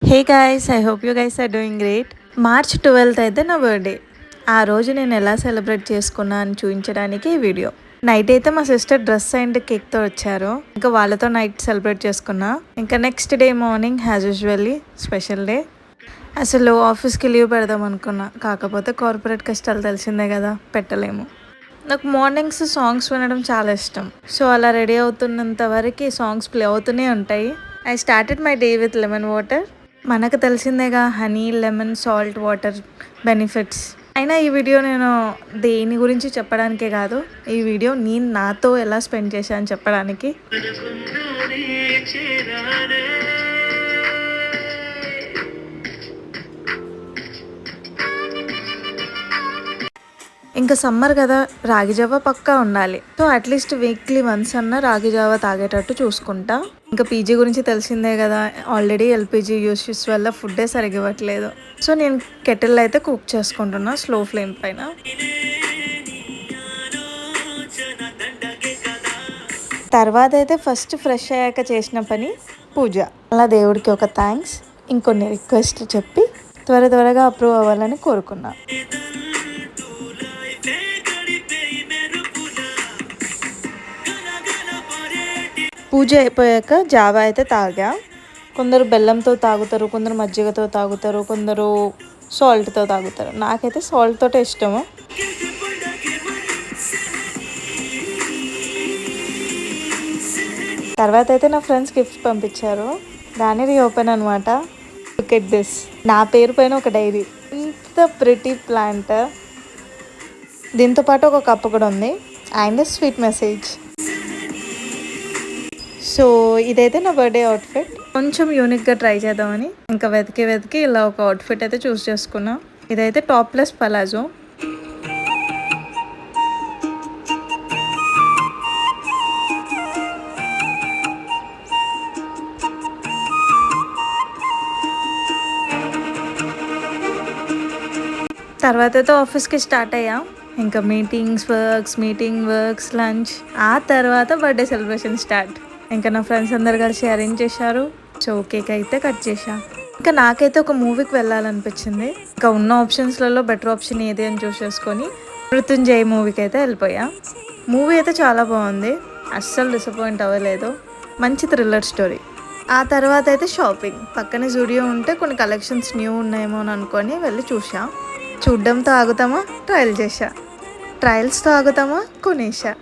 Hey guys, I hope you guys are doing great. March 12th అయితే నా birthday. ఆ రోజు నేను ఎలా సెలబ్రేట్ చేసుకున్నా అని చూపించడానికి ఈ వీడియో. నైట్ అయితే మా సిస్టర్ డ్రెస్ అండ్ కేక్తో వచ్చారు. ఇంకా వాళ్ళతో నైట్ సెలబ్రేట్ చేసుకున్నా. ఇంకా next day morning as usually special day. అసలు ఆఫీస్కి లీవ్ పెడదాం అనుకున్నా, కాకపోతే కార్పొరేట్ కష్టాలు తెలిసిందే కదా, పెట్టలేము. నాకు మార్నింగ్స్ సాంగ్స్ వినడం చాలా ఇష్టం. సో అలా రెడీ అవుతున్నంత వరకు సాంగ్స్ ప్లే అవుతూనే ఉంటాయి. I started my day with lemon water. మనకు తెలిసిందేగా honey, lemon, salt water benefits. అయినా ఈ వీడియో నేను దేని గురించి చెప్పడానికే కాదు, ఈ వీడియో నేను నాతో ఎలా స్పెండ్ చేశాను చెప్పడానికి. ఇంకా సమ్మర్ కదా, రాగి జావ పక్కా ఉండాలి. సో అట్లీస్ట్ వీక్లీ వన్స్ అన్న రాగి జావ తాగేటట్టు చూసుకుంటా. ఇంకా పీజీ గురించి తెలిసిందే కదా, ఆల్రెడీ ఎల్పిజి యూసెస్ వల్ల ఫుడ్డే సరిగ్గా ఇవ్వట్లేదు. సో నేను కెటిల్ అయితే కుక్ చేసుకుంటున్నా స్లో ఫ్లేమ్ పైన. తర్వాత అయితే ఫస్ట్ ఫ్రెష్ అయ్యాక చేసిన పని పూజ. అలా దేవుడికి ఒక థ్యాంక్స్, ఇంకొన్ని రిక్వెస్ట్ చెప్పి త్వరగా అప్రూవ్ అవ్వాలని కోరుకున్నా. పూజ అయిపోయాక జావా అయితే తాగా. కొందరు బెల్లంతో తాగుతారు, కొందరు మజ్జిగతో తాగుతారు, కొందరు సాల్ట్తో తాగుతారు. నాకైతే సాల్ట్ తోటే ఇష్టము. తర్వాత అయితే నా ఫ్రెండ్స్ గిఫ్ట్ పంపించారు, దాని రీఓపెన్ అనమాట. లుక్ ఎట్ దిస్, నా పేరు పైన ఒక డైరీ. ఇంత ప్రిటీ ప్లాంట్. దీంతో పాటు ఒక కప్పు కూడా ఉంది అండ్ స్వీట్ మెసేజ్. సో ఇదైతే నా బర్త్డే అవుట్ఫిట్. కొంచెం యూనిక్గా ట్రై చేద్దామని ఇంకా వెతికి ఇలా ఒక అవుట్ఫిట్ అయితే చూస్ చేసుకున్నా. ఇదైతే టాప్లెస్ పలాజో. తర్వాత అయితే ఆఫీస్కి స్టార్ట్ అయ్యా. ఇంకా మీటింగ్ వర్క్స్ లంచ్. ఆ తర్వాత బర్త్డే సెలబ్రేషన్ స్టార్ట్. ఇంకా నా ఫ్రెండ్స్ అందరు కలిసి అరేంజ్ చేశారు. సో కేక్ అయితే కట్ చేశా. ఇంకా నాకైతే ఒక మూవీకి వెళ్ళాలనిపించింది. ఇంకా ఉన్న ఆప్షన్స్లలో బెటర్ ఆప్షన్ ఏది అని చూస్ చేసుకొని మృత్యుంజయ్ మూవీకి అయితే వెళ్ళిపోయా. మూవీ అయితే చాలా బాగుంది, అస్సలు డిసప్పాయింట్ అవ్వలేదు. మంచి థ్రిల్లర్ స్టోరీ. ఆ తర్వాత అయితే షాపింగ్. పక్కనే జూడియో ఉంటే కొన్ని కలెక్షన్స్ న్యూ ఉన్నాయేమో అని అనుకొని వెళ్ళి చూసా. చూడ్డంతో ఆగుతామా, ట్రయల్ చేసా. ట్రయల్స్తో ఆగుతామా, కొనేసా.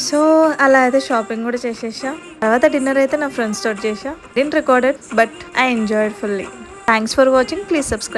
సో అలా అయితే షాపింగ్ కూడా చేసేసా. తర్వాత డిన్నర్ అయితే నా ఫ్రెండ్స్ తోటి చేసా. Didn't recorded but I enjoyed fully. Thanks for watching. Please subscribe.